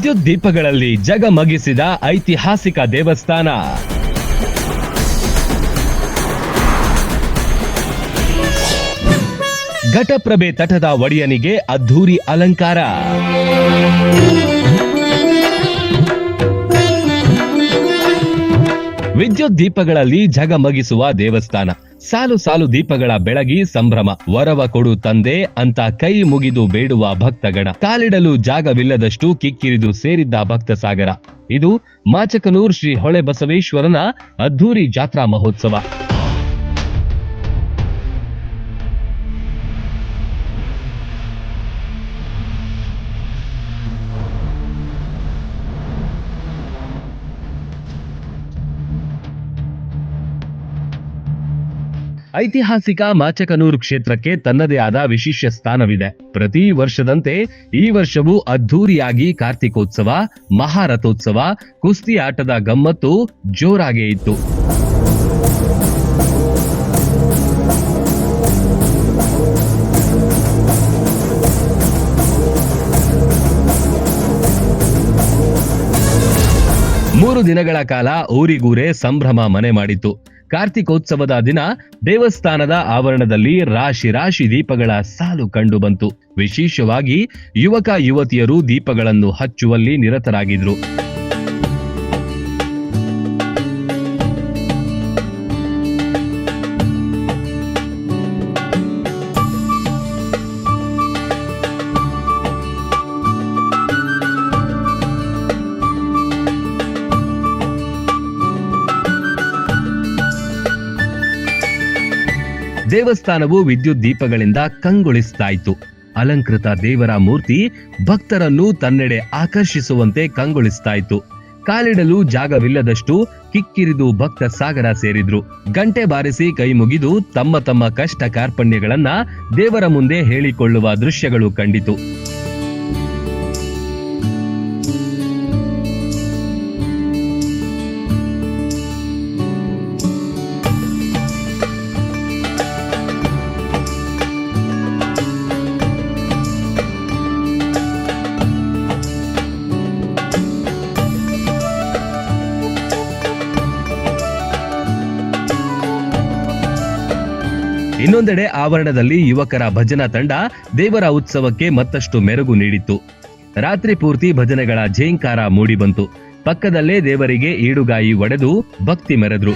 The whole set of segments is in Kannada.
ವಿದ್ಯುತ್ ದೀಪಗಳಲ್ಲಿ ಜಗಮಗಿಸಿದ ಐತಿಹಾಸಿಕ ದೇವಸ್ಥಾನ. ಘಟಪ್ರಭೆ ತಟದ ಒಡೆಯನಿಗೆ ಅದ್ಧೂರಿ ಅಲಂಕಾರ. ವಿದ್ಯುತ್ ದೀಪಗಳಲ್ಲಿ ಜಗಮಗಿಸುವ ದೇವಸ್ಥಾನ. ಸಾಲು ಸಾಲು ದೀಪಗಳ ಬೆಳಗಿ ಸಂಭ್ರಮ. ವರವ ಕೊಡು ತಂದೆ ಅಂತ ಕೈ ಮುಗಿದು ಬೇಡುವ ಭಕ್ತಗಣ. ಕಾಲಿಡಲು ಜಾಗವಿಲ್ಲದಷ್ಟು ಕಿಕ್ಕಿರಿದು ಸೇರಿದ್ದ ಭಕ್ತ ಸಾಗರ. ಇದು ಮಾಚಕನೂರ್ ಶ್ರೀ ಹೊಳೆ ಬಸವೇಶ್ವರನ ಅದ್ಧೂರಿ ಜಾತ್ರಾ ಮಹೋತ್ಸವ. ಐತಿಹಾಸಿಕ ಮಾಚಕನೂರು ಕ್ಷೇತ್ರಕ್ಕೆ ತನ್ನದೇ ಆದ ವಿಶಿಷ್ಟ ಸ್ಥಾನವಿದೆ. ಪ್ರತಿ ವರ್ಷದಂತೆ ಈ ವರ್ಷವೂ ಅದ್ಧೂರಿಯಾಗಿ ಕಾರ್ತಿಕೋತ್ಸವ, ಮಹಾರಥೋತ್ಸವ, ಕುಸ್ತಿ ಆಟದ ಗಮ್ಮತ್ತು ಜೋರಾಗೇ ಇತ್ತು. ಮೂರು ದಿನಗಳ ಕಾಲ ಊರಿಗೂರೇ ಸಂಭ್ರಮ ಮನೆ ಮಾಡಿತ್ತು. ಕಾರ್ತಿಕೋತ್ಸವದ ದಿನ ದೇವಸ್ಥಾನದ ಆವರಣದಲ್ಲಿ ರಾಶಿ ರಾಶಿ ದೀಪಗಳ ಸಾಲು ಕಂಡು ಬಂತು. ವಿಶೇಷವಾಗಿ ಯುವಕ ಯುವತಿಯರು ದೀಪಗಳನ್ನು ಹಚ್ಚುವಲ್ಲಿ ನಿರತರಾಗಿದ್ರು. ದೇವಸ್ಥಾನವು ವಿದ್ಯುತ್ ದೀಪಗಳಿಂದ ಕಂಗೊಳಿಸ್ತಾ ಇತ್ತು. ಅಲಂಕೃತ ದೇವರ ಮೂರ್ತಿ ಭಕ್ತರನ್ನು ತನ್ನೆಡೆ ಆಕರ್ಷಿಸುವಂತೆ ಕಂಗೊಳಿಸ್ತಾ ಇತ್ತು. ಕಾಲಿಡಲು ಜಾಗವಿಲ್ಲದಷ್ಟು ಕಿಕ್ಕಿರಿದು ಭಕ್ತ ಸಾಗರ ಸೇರಿದ್ರು. ಗಂಟೆ ಬಾರಿಸಿ ಕೈ ಮುಗಿದು ತಮ್ಮ ತಮ್ಮ ಕಷ್ಟ ಕಾರ್ಪಣ್ಯಗಳನ್ನ ದೇವರ ಮುಂದೆ ಹೇಳಿಕೊಳ್ಳುವ ದೃಶ್ಯಗಳು ಕಂಡಿತು. ಇನ್ನೊಂದೆಡೆ ಆವರಣದಲ್ಲಿ ಯುವಕರ ಭಜನಾ ತಂಡ ದೇವರ ಉತ್ಸವಕ್ಕೆ ಮತ್ತಷ್ಟು ಮೆರುಗು ನೀಡಿತ್ತು. ರಾತ್ರಿ ಪೂರ್ತಿ ಭಜನೆಗಳ ಝೇಂಕಾರ ಮೂಡಿಬಂತು. ಪಕ್ಕದಲ್ಲೇ ದೇವರಿಗೆ ಈಡುಗಾಯಿ ಒಡೆದು ಭಕ್ತಿ ಮೆರೆದ್ರು.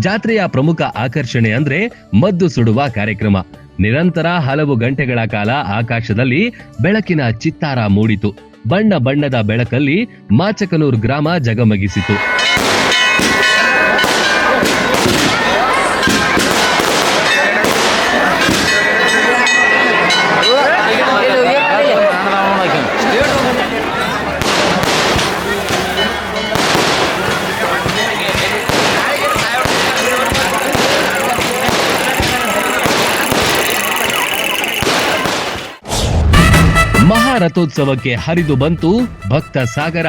ಜಾತ್ರೆಯ ಪ್ರಮುಖ ಆಕರ್ಷಣೆ ಅಂದ್ರೆ ಮದ್ದು ಸುಡುವ ಕಾರ್ಯಕ್ರಮ. ನಿರಂತರ ಹಲವು ಗಂಟೆಗಳ ಕಾಲ ಆಕಾಶದಲ್ಲಿ ಬೆಳಕಿನ ಚಿತ್ತಾರ ಮೂಡಿತು. ಬಣ್ಣ ಬಣ್ಣದ ಬೆಳಕಲ್ಲಿ ಮಾಚಕನೂರು ಗ್ರಾಮ ಜಗಮಗಿಸಿತು. ಮಹಾರಥೋತ್ಸವಕ್ಕೆ ಹರಿದು ಬಂತು ಭಕ್ತ ಸಾಗರ.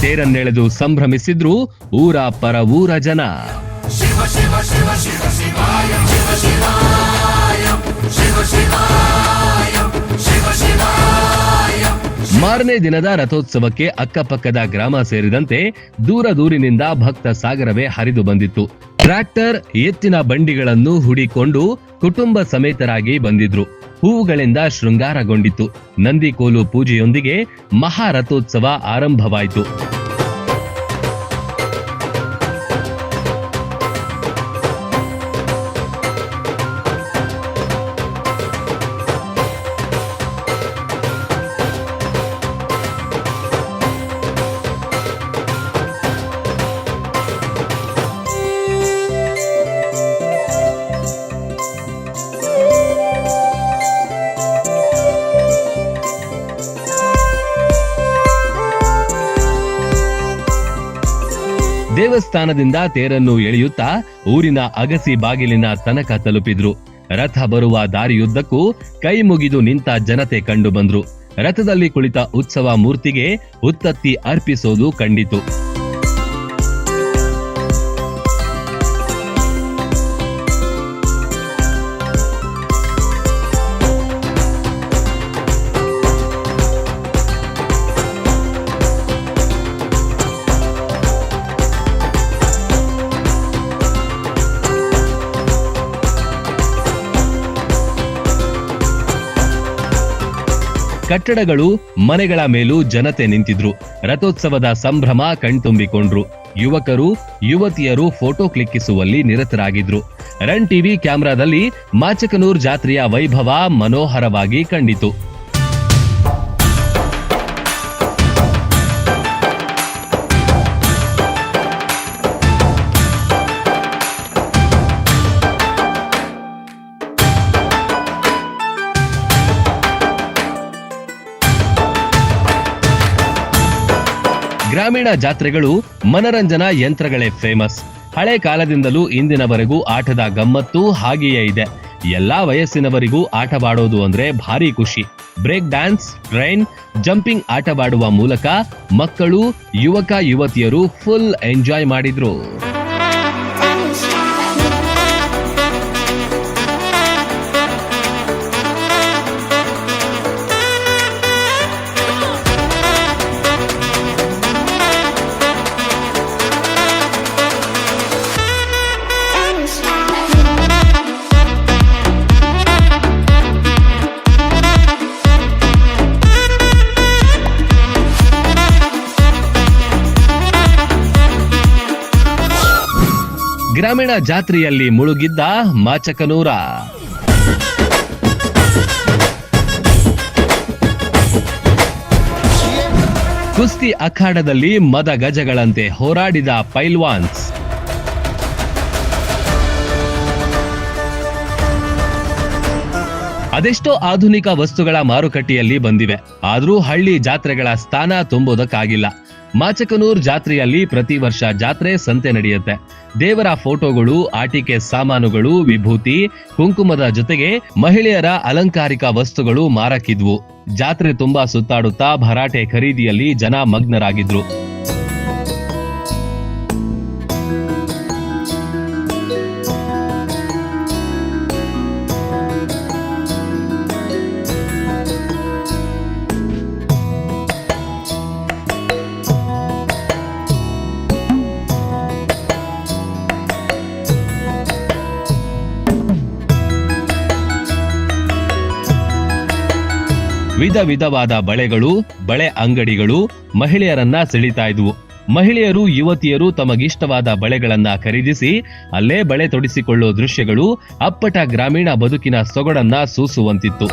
ತೇರನ್ನೆಳೆದು ಸಂಭ್ರಮಿಸಿದ್ರು ಊರ ಪರ ಊರ ಜನ. ಮಾರನೇ ದಿನದ ರಥೋತ್ಸವಕ್ಕೆ ಅಕ್ಕಪಕ್ಕದ ಗ್ರಾಮ ಸೇರಿದಂತೆ ದೂರ ದೂರಿನಿಂದ ಭಕ್ತ ಸಾಗರವೇ ಹರಿದು ಬಂದಿತ್ತು. ಟ್ರ್ಯಾಕ್ಟರ್, ಎತ್ತಿನ ಬಂಡಿಗಳನ್ನು ಹುಡಿಕೊಂಡು ಕುಟುಂಬ ಸಮೇತರಾಗಿ ಬಂದಿದ್ರು. ಹೂವುಗಳಿಂದ ಶೃಂಗಾರಗೊಂಡಿತ್ತು. ನಂದಿಕೋಲು ಪೂಜೆಯೊಂದಿಗೆ ಮಹಾರಥೋತ್ಸವ ಆರಂಭವಾಯಿತು. ದೇವಸ್ಥಾನದಿಂದ ತೇರನ್ನು ಎಳೆಯುತ್ತಾ ಊರಿನ ಅಗಸಿ ಬಾಗಿಲಿನ ತನಕ ತಲುಪಿದ್ರು. ರಥ ಬರುವ ದಾರಿಯುದ್ದಕ್ಕೂ ಕೈ ಮುಗಿದು ನಿಂತ ಜನತೆ ಕಂಡು ಬಂದ್ರು. ರಥದಲ್ಲಿ ಕುಳಿತ ಉತ್ಸವ ಮೂರ್ತಿಗೆ ಉತ್ತತ್ತಿ ಅರ್ಪಿಸೋದು ಕಂಡಿತು. ಕಟ್ಟಡಗಳು, ಮನೆಗಳ ಮೇಲೂ ಜನತೆ ನಿಂತಿದ್ರು. ರಥೋತ್ಸವದ ಸಂಭ್ರಮ ಕಣ್ತುಂಬಿಕೊಂಡ್ರು. ಯುವಕರು, ಯುವತಿಯರು ಫೋಟೋ ಕ್ಲಿಕ್ಕಿಸುವಲ್ಲಿ ನಿರತರಾಗಿದ್ರು. ರನ್ ಟಿವಿ ಕ್ಯಾಮೆರಾದಲ್ಲಿ ಮಾಚಕನೂರ್ ಜಾತ್ರೆಯ ವೈಭವ ಮನೋಹರವಾಗಿ ಕಂಡಿತು. ಗ್ರಾಮೀಣ ಜಾತ್ರೆಗಳು ಮನರಂಜನಾ ಯಂತ್ರಗಳೇ ಫೇಮಸ್. ಹಳೆ ಕಾಲದಿಂದಲೂ ಇಂದಿನವರೆಗೂ ಆಟದ ಗಮ್ಮತ್ತು ಹಾಗೆಯೇ ಇದೆ. ಎಲ್ಲಾ ವಯಸ್ಸಿನವರಿಗೂ ಆಟವಾಡೋದು ಅಂದ್ರೆ ಭಾರಿ ಖುಷಿ. ಬ್ರೇಕ್ ಡ್ಯಾನ್ಸ್, ಟ್ರೈನ್, ಜಂಪಿಂಗ್ ಆಟವಾಡುವ ಮೂಲಕ ಮಕ್ಕಳು, ಯುವಕ ಯುವತಿಯರು ಫುಲ್ ಎಂಜಾಯ್ ಮಾಡಿದ್ರು. ಗ್ರಾಮೀಣ ಜಾತ್ರೆಯಲ್ಲಿ ಮುಳುಗಿದ್ದ ಮಾಚಕನೂರ. ಕುಸ್ತಿ ಅಖಾಡದಲ್ಲಿ ಮದ ಗಜಗಳಂತೆ ಹೋರಾಡಿದ ಪೈಲ್ವಾನ್ಸ್. ಅದೆಷ್ಟೋ ಆಧುನಿಕ ವಸ್ತುಗಳ ಮಾರುಕಟ್ಟೆಯಲ್ಲಿ ಬಂದಿವೆ. ಆದ್ರೂ ಹಳ್ಳಿ ಜಾತ್ರೆಗಳ ಸ್ಥಾನ ತುಂಬೋದಕ್ಕಾಗಿಲ್ಲ. ಮಾಚಕನೂರ್ ಜಾತ್ರೆಯಲ್ಲಿ ಪ್ರತಿ ವರ್ಷ ಜಾತ್ರೆ ಸಂತೆ ನಡೆಯುತ್ತೆ. ದೇವರ ಫೋಟೋಗಳು, ಆಟಿಕೆ ಸಾಮಾನುಗಳು, ವಿಭೂತಿ, ಕುಂಕುಮದ ಜೊತೆಗೆ ಮಹಿಳೆಯರ ಅಲಂಕಾರಿಕ ವಸ್ತುಗಳು ಮಾರಕ್ಕಿದ್ವು. ಜಾತ್ರೆ ತುಂಬಾ ಸುತ್ತಾಡುತ್ತಾ ಭರಾಟೆ ಖರೀದಿಯಲ್ಲಿ ಜನ ಮಗ್ನರಾಗಿದ್ರು. ವಿಧ ವಿಧವಾದ ಬಳೆಗಳು, ಬಳೆ ಅಂಗಡಿಗಳು ಮಹಿಳೆಯರನ್ನ ಸೆಳೀತಾ ಇದ್ವು. ಮಹಿಳೆಯರು, ಯುವತಿಯರು ತಮಗಿಷ್ಟವಾದ ಬಳೆಗಳನ್ನ ಖರೀದಿಸಿ ಅಲ್ಲೇ ಬಳೆ ತೊಡಿಸಿಕೊಳ್ಳೋ ದೃಶ್ಯಗಳು ಅಪ್ಪಟ ಗ್ರಾಮೀಣ ಬದುಕಿನ ಸೊಗಡನ್ನ ಸೂಸುವಂತಿತ್ತು.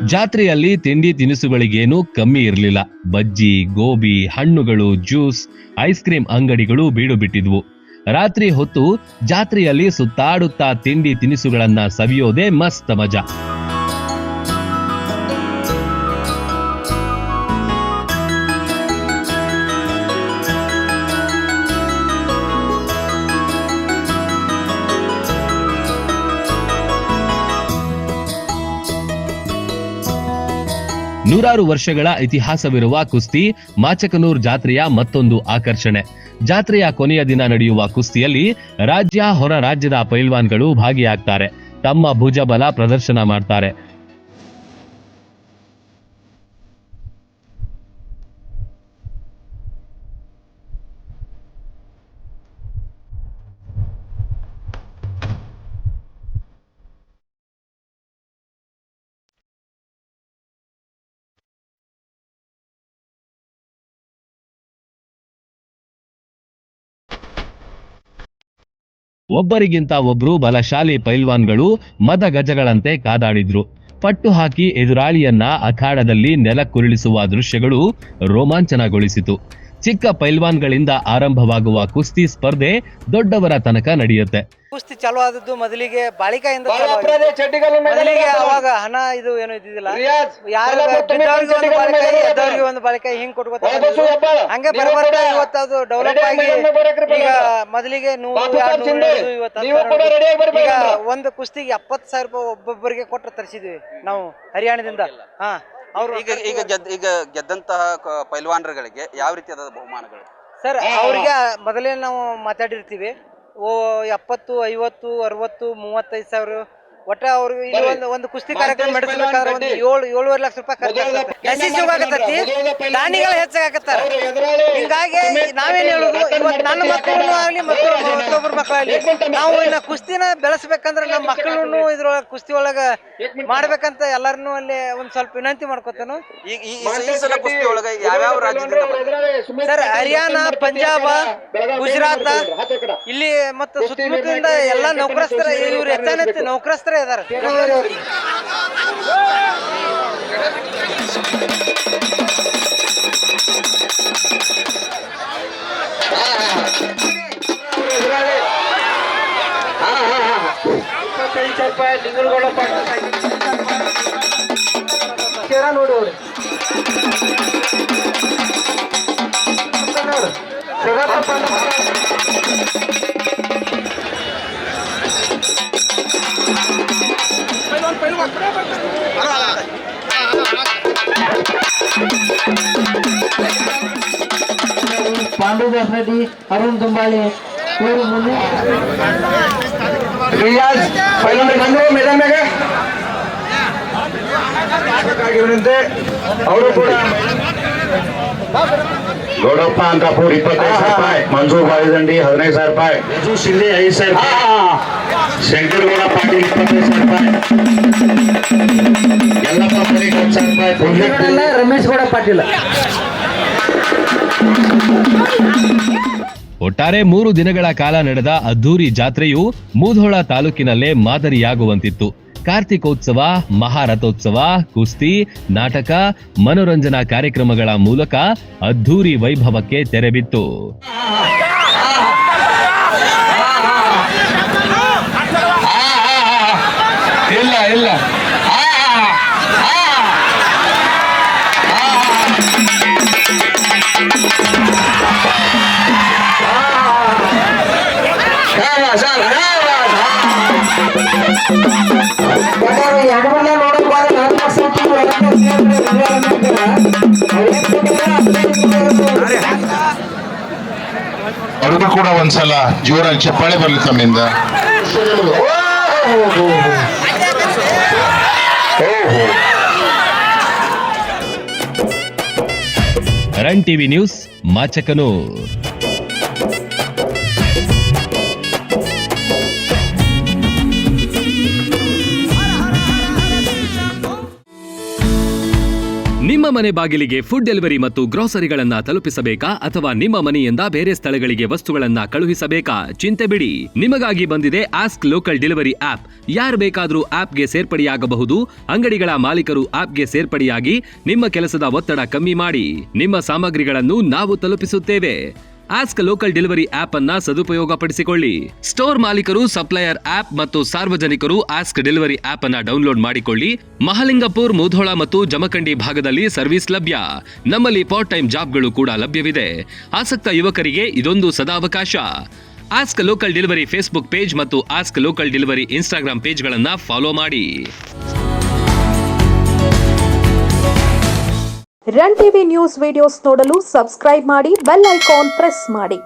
ಜಾತ್ರೆಯಲ್ಲಿ ತಿಂಡಿ ತಿನಿಸುಗಳಿಗೇನೂ ಕಮ್ಮಿ ಇರಲಿಲ್ಲ. ಬಜ್ಜಿ, ಗೋಬಿ, ಹಣ್ಣುಗಳು, ಜ್ಯೂಸ್, ಐಸ್ ಕ್ರೀಮ್ ಅಂಗಡಿಗಳು ಬೀಡು ಬಿಟ್ಟಿದ್ವು. ರಾತ್ರಿ ಹೊತ್ತು ಜಾತ್ರೆಯಲ್ಲಿ ಸುತ್ತಾಡುತ್ತಾ ತಿಂಡಿ ತಿನಿಸುಗಳನ್ನ ಸವಿಯೋದೇ ಮಸ್ತ್ ಮಜಾ. ನೂರಾರು ವರ್ಷಗಳ ಇತಿಹಾಸವಿರುವ ಕುಸ್ತಿ ಮಾಚಕನೂರ್ ಜಾತ್ರೆಯ ಮತ್ತೊಂದು ಆಕರ್ಷಣೆ. ಜಾತ್ರೆಯ ಕೊನೆಯ ದಿನ ನಡೆಯುವ ಕುಸ್ತಿಯಲ್ಲಿ ರಾಜ್ಯ, ಹೊರ ರಾಜ್ಯದ ಪೈಲ್ವಾನ್ಗಳು ಭಾಗಿಯಾಗ್ತಾರೆ. ತಮ್ಮ ಭುಜಬಲ ಪ್ರದರ್ಶನ ಮಾಡ್ತಾರೆ. ಒಬ್ಬರಿಗಿಂತ ಒಬ್ರು ಬಲಶಾಲಿ ಪೈಲ್ವಾನ್ಗಳು ಮದ ಗಜಗಳಂತೆ ಕಾದಾಡಿದ್ರು. ಪಟ್ಟು ಹಾಕಿ ಎದುರಾಳಿಯನ್ನ ಅಖಾಡದಲ್ಲಿ ನೆಲಕ್ಕುರುಳಿಸುವ ದೃಶ್ಯಗಳು ರೋಮಾಂಚನಗೊಳಿಸಿತು. ಚಿಕ್ಕ ಪೈಲ್ವಾನ್ಗಳಿಂದ ಆರಂಭವಾಗುವ ಕುಸ್ತಿ ಸ್ಪರ್ಧೆ ದೊಡ್ಡವರ ತನಕ ನಡೆಯುತ್ತೆ. ಕುಸ್ತಿ ಚಾಲು ಆದದ್ದು ಮೊದಲಿಗೆ ಬಾಳಿಕೆಯಿಂದ ಮೊದಲಿಗೆ ಅವಾಗ ಹಣ ಇದು ಏನು ಇದ್ದಿದ್ದಿಲ್ಲ, ಯಾರು ಬಿದ್ದವ್ರಿಗೆ ಒಂದು ಬಾಳಿಕಾಯಿ ಎದ್ದವ್ರಿಗೆ ಒಂದು ಬಾಳಿಕಾಯಿ ಹಿಂಗ್ ಕೊಟ್ಕೋತ ಹಂಗೆ ಬರಬರ್ತಾ ಇವತ್ತು ಅದು ಡೆವಲಪ್ ಆಗಿ ಈಗ ಮೊದಲಿಗೆ 100 ಇವತ್ತು ಈಗ ಒಂದು ಕುಸ್ತಿಗೆ 70,000 ರೂಪಾಯಿ ಒಬ್ಬೊಬ್ಬರಿಗೆ ಕೊಟ್ಟು ತರಿಸಿದ್ವಿ ನಾವು ಹರಿಯಾಣದಿಂದ. ಹಾ, ಅವರು ಈಗ ಗೆದ್ದಂತಹ ಪೈಲ್ವಾನರುಗಳಿಗೆ ಯಾವ ರೀತಿಯಾದ ಬಹುಮಾನಗಳು ಸರ್? ಅವ್ರಿಗೆ ಮೊದಲೇ ನಾವು ಮಾತಾಡಿರ್ತೀವಿ, 70, 50, 60, 35,000 ಒಟ್ಟ ಅವ್ರಿಗೆ ಇಲ್ಲಿ ಒಂದು ಕುಸ್ತಿ ಕಾರ್ಯಕ್ರಮ ನಡೆಸಬೇಕಾದ್ರೆ ಒಂದು 7-7.5 ಲಕ್ಷ ರೂಪಾಯಿ ಖರ್ಚಾಗತ್ತೈತಿ. ದಾನಿಗಳು ಹೆಚ್ಚಾಗತ್ತಾರ. ಹಿಂಗಾಗಿ ನಾವೇನ್ ಹೇಳುದು, ಇವತ್ತು ನನ್ನ ಮಕ್ಕಳು ಆಗ್ಲಿ ಮತ್ತೊಬ್ಬರ ಮಕ್ಕಳಾಗ್ಲಿ, ನಾವು ಇನ್ನ ಕುಸ್ತಿನ ಬೆಳೆಸ್ಬೇಕಂದ್ರೆ ನಮ್ಮ ಮಕ್ಕಳನ್ನು ಇದ್ರೊಳಗ ಕುಸ್ತಿ ಒಳಗ ಮಾಡ್ಬೇಕಂತ ಎಲ್ಲಾರನು ಅಲ್ಲಿ ಒಂದ್ ಸ್ವಲ್ಪ ವಿನಂತಿ ಮಾಡ್ಕೊತಾನು. ಸರ್, ಹರಿಯಾಣ, ಪಂಜಾಬ್, ಗುಜರಾತ್ ಇಲ್ಲಿ ಮತ್ತು ಸುತ್ತಮುತ್ತಲಿಂದ ಎಲ್ಲಾ ನೌಕರಸ್ಥರ, ಇವ್ರು ಹೆಚ್ಚಾನೆಚ್ಚು ನೌಕರಸ್ಥರ ಇದಾರೆ. ನೋಡಿ पांडुदास रेड्डी, अरुण दुंबाले, मैदान में ಅವರು ಕೂಡ ಗೌಡಪ್ಪ ಅಂಕಾಪುರ್ 25,000 ರೂಪಾಯಿ, ಮನ್ಸೂರ್ ಬಾಳಿದಂಡಿ 15,000 ರೂಪಾಯಿ, ಯಜು ಶಿಂದೆ 5,000 ರೂಪಾಯಿ, ಶಂಕರಗೌಡ ಪಾಟೀಲ್ 25,000 ರೂಪಾಯಿ, ಯಲ್ಲಪ್ಪ ಪರೀಕ್ 10,000 ರೂಪಾಯಿ, ರಮೇಶ್ ಗೌಡ ಪಾಟೀಲ್. ಒಟ್ಟಾರೆ 3 ದಿನಗಳ ಕಾಲ ನಡೆದ ಅದ್ದೂರಿ ಜಾತ್ರೆಯು ಮೂಧೋಳ ತಾಲೂಕಿನಲ್ಲೇ ಮಾದರಿಯಾಗುವಂತಿತ್ತು. ಕಾರ್ತಿಕೋತ್ಸವ, ಮಹಾರಥೋತ್ಸವ, ಕುಸ್ತಿ, ನಾಟಕ, ಮನೋರಂಜನಾ ಕಾರ್ಯಕ್ರಮಗಳ ಮೂಲಕ ಅದ್ದೂರಿ ವೈಭವಕ್ಕೆ ತೆರೆಬಿತ್ತು. ಅವ್ರಿಗೂ ಕೂಡ ಒಂದ್ಸಲ ಜೋರಾಗಿ ಚಪ್ಪಾಳೆ ಬರಲಿ ತಮ್ಮಿಂದ. Run TV news, Machakanur. ನಿಮ್ಮ ಮನೆ ಬಾಗಿಲಿಗೆ ಫುಡ್ ಡೆಲಿವರಿ ಮತ್ತು ಗ್ರೋಸರಿಗಳನ್ನ ತಲುಪಿಸಬೇಕಾ ಅಥವಾ ನಿಮ್ಮ ಮನೆಯಿಂದ ಬೇರೆ ಸ್ಥಳಗಳಿಗೆ ವಸ್ತುಗಳನ್ನ ಕಳುಹಿಸಬೇಕಾ? ಚಿಂತೆ ಬಿಡಿ, ನಿಮಗಾಗಿ ಬಂದಿದೆ ಆಸ್ಕ್ ಲೋಕಲ್ ಡೆಲಿವರಿ ಆಪ್. ಯಾರು ಬೇಕಾದರೂ ಆಪ್ಗೆ ಸೇರ್ಪಡೆಯಾಗಬಹುದು. ಅಂಗಡಿಗಳ ಮಾಲೀಕರು ಆಪ್ಗೆ ಸೇರ್ಪಡೆಯಾಗಿ ನಿಮ್ಮ ಕೆಲಸದ ಒತ್ತಡ ಕಮ್ಮಿ ಮಾಡಿ ನಿಮ್ಮ ಸಾಮಗ್ರಿಗಳನ್ನು ನಾವು ತಲುಪಿಸುತ್ತೇವೆ. ಆಸ್ಕ್ ಲೋಕಲ್ ಡೆಲಿವರಿ ಆಪ್ ಅನ್ನ ಸದುಪಯೋಗಪಡಿಸಿಕೊಳ್ಳಿ. ಸ್ಟೋರ್ ಮಾಲೀಕರು, ಸಪ್ಲೈಯರ್ ಆಪ್ ಮತ್ತು ಸಾರ್ವಜನಿಕರು ಆಸ್ಕ್ ಡೆಲಿವರಿ ಆಪ್ ಅನ್ನ ಡೌನ್ಲೋಡ್ ಮಾಡಿಕೊಳ್ಳಿ. ಮಹಾಲಿಂಗಪುರ್, ಮುಧೋಳ ಮತ್ತು ಜಮಖಂಡಿ ಭಾಗದಲ್ಲಿ ಸರ್ವಿಸ್ ಲಭ್ಯ. ನಮ್ಮಲ್ಲಿ ಪಾರ್ಟ್ ಟೈಮ್ ಜಾಬ್ಗಳು ಕೂಡ ಲಭ್ಯವಿದೆ. ಆಸಕ್ತ ಯುವಕರಿಗೆ ಇದೊಂದು ಸದಾವಕಾಶ. Ask local delivery Facebook page ಮತ್ತು ಆಸ್ಕ್ ಲೋಕಲ್ ಡೆಲಿವರಿ ಇನ್ಸ್ಟಾಗ್ರಾಮ್ ಪೇಜ್ಗಳನ್ನ ಫಾಲೋ ಮಾಡಿ. ರನ್ ಟಿವಿ ನ್ಯೂಸ್ ವಿಡಿಯೋಸ್ ನೋಡಲು ಸಬ್ಸ್ಕ್ರೈಬ್ ಮಾಡಿ, ಬೆಲ್ ಐಕಾನ್ ಪ್ರೆಸ್ ಮಾಡಿ.